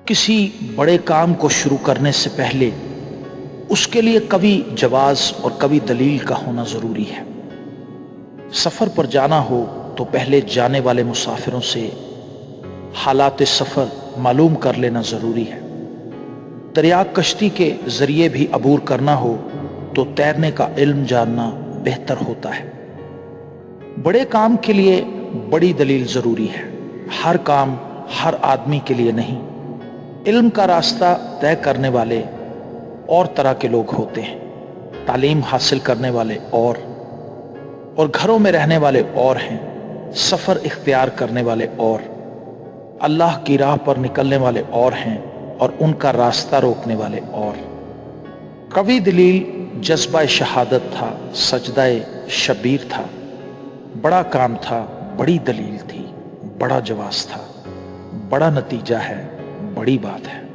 کسی بڑے کام کو شروع کرنے سے پہلے اس کے لیے قوی جواز اور قوی دلیل کا ہونا ضروری ہے۔ سفر پر جانا ہو تو پہلے جانے والے مسافروں سے حالات سفر معلوم کر لینا ضروری ہے۔ دریا کشتی کے ذریعے بھی عبور کرنا ہو تو تیرنے کا علم جاننا بہتر ہوتا ہے۔ بڑے کام کے لیے بڑی دلیل ضروری ہے۔ ہر کام ہر آدمی کے لیے نہیں۔ علم کا راستہ طے کرنے والے اور طرح کے لوگ ہوتے ہیں، تعلیم حاصل کرنے والے اور گھروں میں رہنے والے اور ہیں، سفر اختیار کرنے والے اور اللہ کی راہ پر نکلنے والے اور ہیں، اور ان کا راستہ روکنے والے اور۔ قوی دلیل جذبہ شہادت تھا، سجدہ شبیر تھا، بڑا کام تھا، بڑی دلیل تھی، بڑا جواز تھا، بڑا نتیجہ ہے، بڑی بات ہے۔